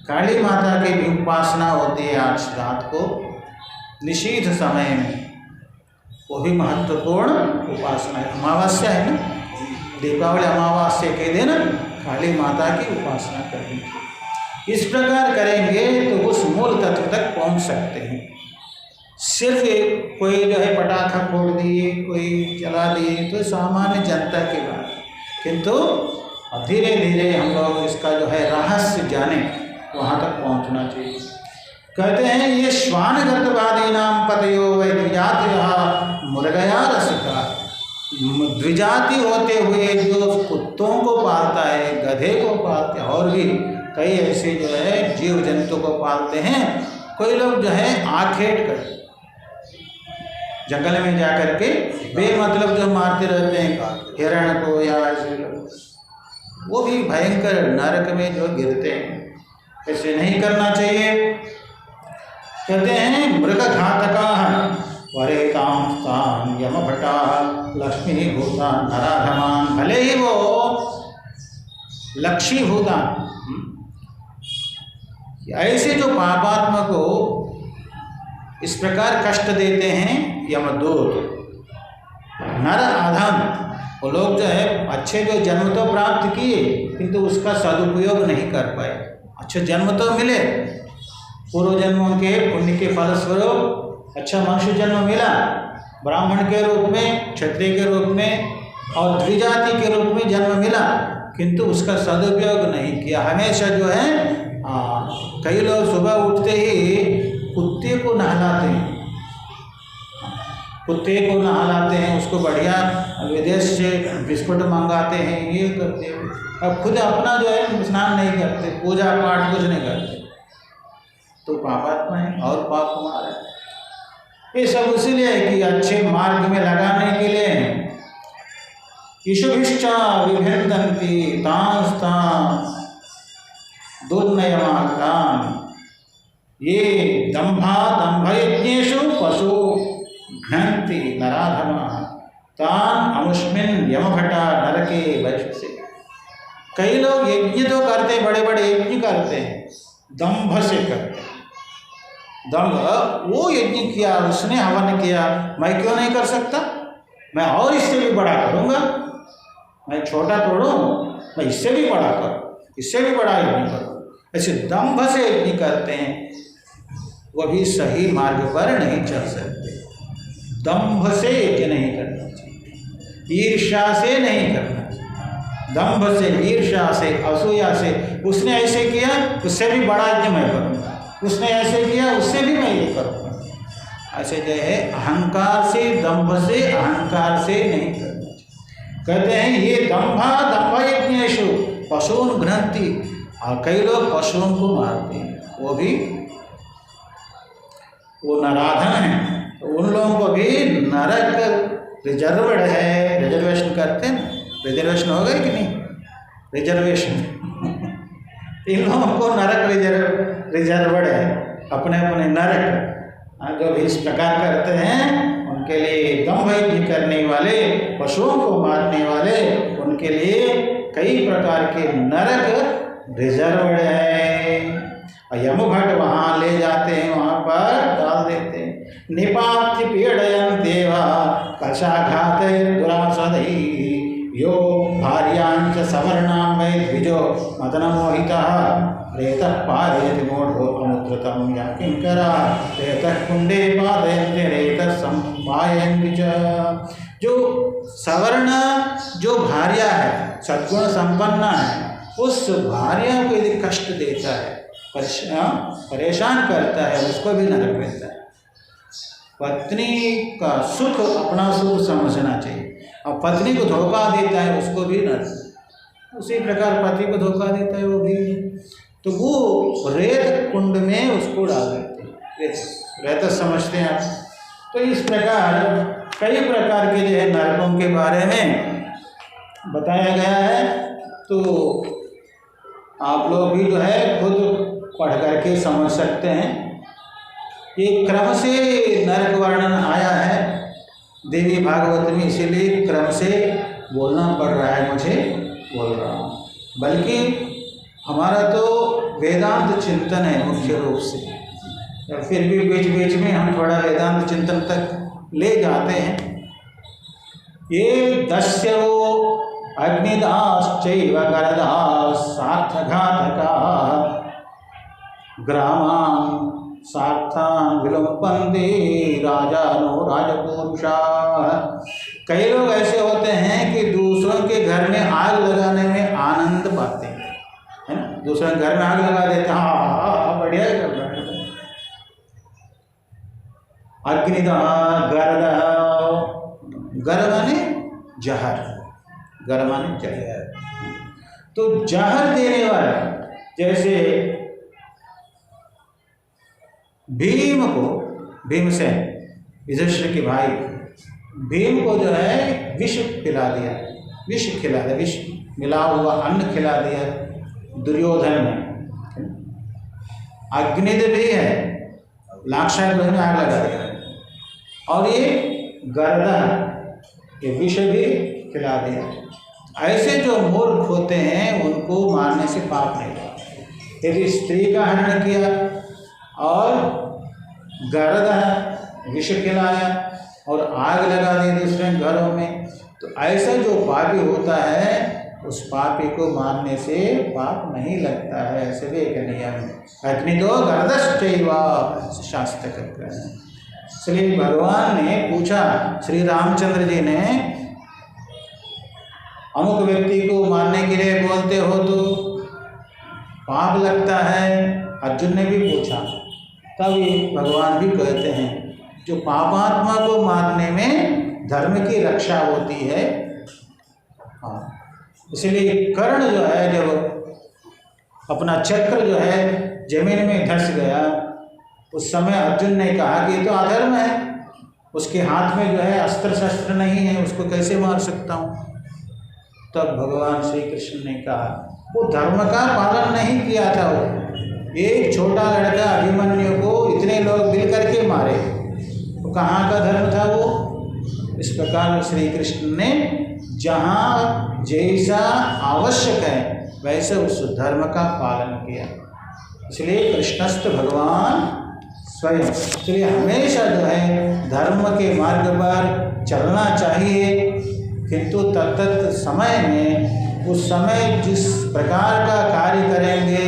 Speaker 1: काली माता की भी उपासना होती है आज रात को निषीध समय में, वो भी महत्वपूर्ण उपासना है। अमावस्या है ना, दीपावली अमावस्या के दिन काली माता की उपासना करनी चाहिए। इस प्रकार करेंगे तो उस मूल तत्व तक पहुंच सकते हैं। सिर्फ कोई जो है पटाखा फोड़ दिए, कोई जला दिए तो सामान्य जनता की बात है, किंतु धीरे धीरे हम लोग इसका जो है रहस्य जाने, वहाँ तक पहुँचना चाहिए। कहते हैं ये श्वानगतवादी नाम पतयो वै द्विजाति मुर्गया रसिका, द्विजाति होते हुए जो कुत्तों को पालता है, गधे को पालते हैं, और भी कई ऐसे जो है जीव जंतु को पालते हैं। कोई लोग जो है आखेट कर जंगल में जा कर के बेमतलब जो मारते रहते हैं हिरण को या ऐसे लोग, वो भी भयंकर नरक में जो गिरते हैं। ऐसे नहीं करना चाहिए। कहते हैं मृग घातका वरेतां तां यमभटा लक्ष्मी भूतान नराधमान, भले ही वो लक्ष्मी भूतान ऐसे जो पापात्मा को इस प्रकार कष्ट देते हैं यमदूत, नर अधम, वो लोग जो है अच्छे जो जन्म तो प्राप्त किए किंतु उसका सदुपयोग नहीं कर पाए। अच्छे जन्म तो मिले, पूर्व जन्मों के पुण्य के फलस्वरूप अच्छा मनुष्य जन्म मिला, ब्राह्मण के रूप में, क्षत्रिय के रूप में और द्विजाति के रूप में जन्म मिला, किंतु उसका सदुपयोग नहीं किया। हमेशा जो है कई लोग सुबह उठते ही कुत्ते को नहलाते हैं, कुत्ते को नहलाते हैं, उसको बढ़िया विदेश से बिस्कुट मंगाते हैं, ये करते हैं, अब खुद अपना जो है स्नान नहीं करते, पूजा पाठ कुछ नहीं करते, तो पापात्मा है और पाप कुमार है। ये सब इसलिए है कि अच्छे मार्ग में लगाने के लिए ईशुभिश्चा विभिन्नन्ति तांस्तां दुर्नयमार्गान्, ये दंभा दंभयज्ञेषु पशु घ्नन्ति नराधमाः तान् अमुष्मिन् यमभटा नरके वैशसे। कई लोग यज्ञ तो करते, बड़े बड़े यज्ञ करते हैं, दंभ से करते हैं। दंभ, वो यज्ञ किया, उसने हवन किया, मैं क्यों नहीं कर सकता, मैं और इससे भी बड़ा करूँगा, मैं छोटा तोड़ूँ, मैं इससे भी बड़ा करूँ, इससे भी बड़ा यज्ञ करूँ। ऐसे दंभ से यज्ञ करते हैं, वह भी सही मार्ग पर नहीं चल सकते। दंभ से यज्ञ नहीं करना चाहिए, ईर्ष्या से नहीं करना चाहिए। दंभ से, ईर्ष्या से, असूया से, उसने ऐसे किया उससे भी बड़ा यज्ञ मैं करूँगा, उसने ऐसे किया उससे भी मैं ये करूँगा। ऐसे जो है अहंकार से, दंभ से, अहंकार से नहीं करना चाहिए। कहते हैं ये दंभा दंभयज्ञेषु पशून् घ्नन्ति, और कई लोग पशुओं को मारते हैं, वो भी वो नराधम हैं, तो उन लोगों को भी नरक रिजर्वड है। रिजर्वेशन करते हैं ना, रिजर्वेशन हो गई कि नहीं, रिजर्वेशन इन लोगों को नरक रिजर्वड है, अपने अपने नरक। जो भी इस प्रकार करते हैं उनके लिए दंभ यज्ञ करने वाले, पशुओं को मारने वाले, उनके लिए कई प्रकार के नरक रिजर्वड है। यमभट वहाँ ले जाते हैं, वहाँ पर डाल देते हैं। निपात्य पीड़यन देवा कषाघात दुरासदई यो भार्यांच सवर्णां वै द्विजो मदनमोहितः रेतः पारयति मूढो अमुद्रतं या किंकरा रेतः कुंडे पादयन्ति रेतः संपायन्ति च। जो सवर्ण जो भार्या है, सद्गुण संपन्न है, उस भार्या को यदि कष्ट देता है, परेशान करता है, उसको भी नरक मिलता है। पत्नी का सुख अपना सुख समझना चाहिए, और पत्नी को धोखा देता है उसको भी नरक। उसी प्रकार पति को धोखा देता है वो भी, तो वो रेत कुंड में उसको डाल देते हैं, रेत समझते हैं आप। तो इस प्रकार कई प्रकार के जो है नरकों के बारे में बताया गया है। तो आप लोग भी जो है खुद पढ़ करके समझ सकते हैं। ये क्रम से नरक वर्णन आया है देवी भागवत में, इसीलिए क्रम से बोलना पड़ रहा है, मुझे बोल रहा हूँ। बल्कि हमारा तो वेदांत चिंतन है मुख्य रूप से, और फिर भी बीच बीच में हम थोड़ा वेदांत चिंतन तक ले जाते हैं। ये दस्यो अग्निदाश्चैव गरदाः सार्थघातकाः ग्रामान् सार्थान् विलुम्पन्ति राजानो राजपुरुषाः। कई लोग ऐसे होते हैं कि दूसरों के घर में आग लगाने में आनंद पाते हैं, है ना। दूसरे घर में आग लगा देते हैं, हाँ बढ़िया कर रहा है। अग्निदाह गरदाह, गर माने जहर, गर माने जहर। तो जहर देने वाला, जैसे भीम को, भीमसेन युधिष्ठिर के भाई भीम को जो है विष पिला दिया, विष खिला दिया, विष मिला हुआ अन्न खिला दिया दुर्योधन ने। अग्निदेव भी है, लाक्षागृह में आग लगा दिया, और ये गर्दन, ये विष भी खिला दिया। ऐसे जो मूर्ख होते हैं उनको मारने से पाप नहीं होता। यदि स्त्री का हनन किया और गर्दन विष खिलाया और आग लगा दी दूसरे घरों में, तो ऐसा जो पापी होता है उस पापी को मारने से पाप नहीं लगता है। ऐसे भी एक नियम है, अग्निदो गर्दश्चैव शास्त्र कहते हैं। इसलिए भगवान ने पूछा, श्री रामचंद्र जी ने, अमुक व्यक्ति को मारने के लिए बोलते हो तो पाप लगता है। अर्जुन ने भी पूछा, तब भगवान भी कहते हैं जो पापात्मा को मारने में धर्म की रक्षा होती है। हाँ, इसलिए कर्ण जो है जब अपना चक्र जो है जमीन में धंस गया, उस समय अर्जुन ने कहा कि तो अधर्म है, उसके हाथ में जो है अस्त्र शस्त्र नहीं है, उसको कैसे मार सकता हूँ। तब भगवान श्री कृष्ण ने कहा वो धर्म का पालन नहीं किया था। वो एक छोटा लड़का अभिमन्यु को इतने लोग मिल करके मारे, तो कहाँ का धर्म था वो। इस प्रकार श्री कृष्ण ने जहाँ जैसा आवश्यक है वैसे उस धर्म का पालन किया। इसलिए कृष्णस्थ भगवान स्वयं, इसलिए हमेशा जो है धर्म के मार्ग पर चलना चाहिए, किंतु तत्त समय में उस समय जिस प्रकार का कार्य करेंगे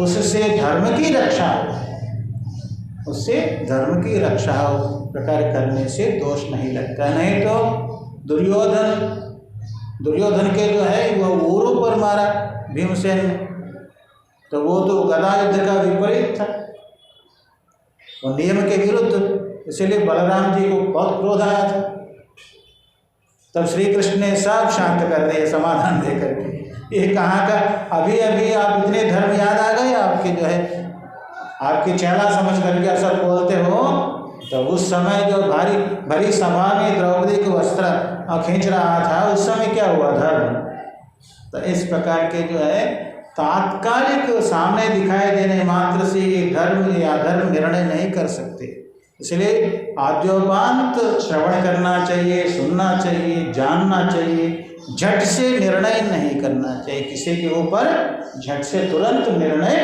Speaker 1: उससे धर्म की रक्षा हो, उससे धर्म की रक्षा हो, प्रकार करने से दोष नहीं लगता। नहीं तो दुर्योधन के जो है वह ऊरू पर मारा भीमसेन, तो वो तो गदा युद्ध का विपरीत था, वो नियम के विरुद्ध। इसलिए बलराम जी को बहुत क्रोध आया था। तब श्री कृष्ण ने सब शांत कर दिए, समाधान दे करके। ये कहाँ का, अभी अभी आप इतने धर्म याद आ गए आपके, जो है आपके चेला समझ करके सब बोलते हो। तो उस समय जो भरी सभा में द्रौपदी को वस्त्र खींच रहा था, उस समय क्या हुआ धर्म। तो इस प्रकार के जो है तात्कालिक सामने दिखाई देने मात्र से ये धर्म या अधर्म निर्णय नहीं कर सकते। इसलिए आद्योपांत श्रवण करना चाहिए, सुनना चाहिए, जानना चाहिए। झट से निर्णय नहीं करना चाहिए, किसी के ऊपर झट से तुरंत निर्णय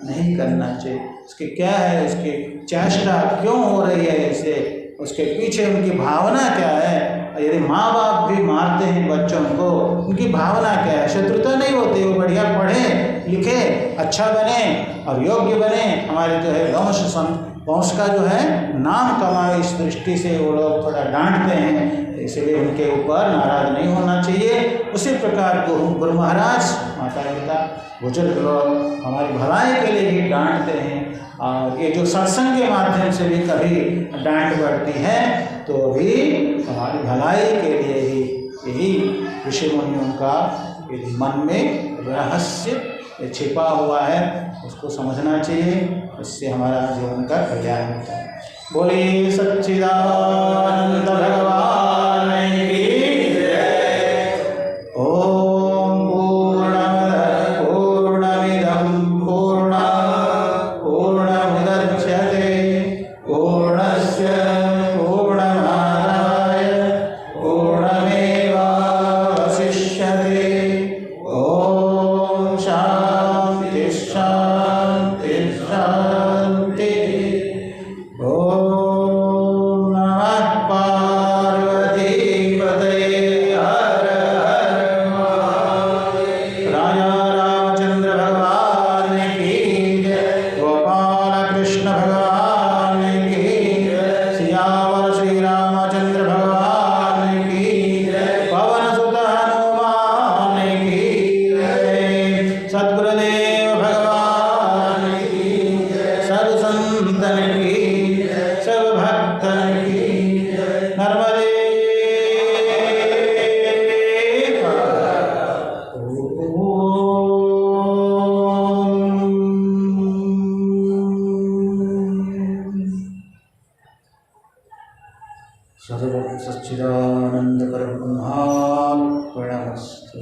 Speaker 1: नहीं करना चाहिए। उसके क्या है, उसकी चेष्टा क्यों हो रही है, इसे उसके पीछे उनकी भावना क्या है। यदि माँ बाप भी मारते हैं बच्चों को, उनकी भावना क्या है, शत्रुता नहीं होती, वो बढ़िया पढ़े लिखे अच्छा बने और योग्य बने, हमारे जो है वंश का जो है नाम कमाए, इस दृष्टि से वो लोग थोड़ा डांटते हैं, इसलिए उनके ऊपर नाराज नहीं होना चाहिए। उसी प्रकार गुरु महाराज, माता पिता, बुजुर्ग लोग हमारी भलाई के लिए ही डांटते हैं। और ये जो सत्संग के माध्यम से भी कभी डांट बढ़ती है तो भी हमारी भलाई के लिए ही, यही ऋषि मुनियों का मन में रहस्य छिपा हुआ है, उसको समझना चाहिए, इससे हमारा जीवन का कल्याण होता है। बोलिए सच्चिदानंद भगवान की जय। ओम पूर्णमदः पूर्णमिदं पूर्णात् पूर्णमुदच्यते पूर्णस्य पूर्णमादाय पूर्णमेवावशिष्यते। ओम शांति शांति शांति। ओम नमः पार्वती पतये हर हर महादेव। राजा रामचंद्र भगवान की जय। गोपाल कृष्ण भगवान की जय। सियावर श्री रामचंद्र भगवान की जय। पवन सुत हनुमान की जय। सद्गुरुदेव भगवान की जय। सब संतन की जय, सब भक्तन की जय। नर्मदे सच्चिदानंद परब्रह्मार्पणमस्तु।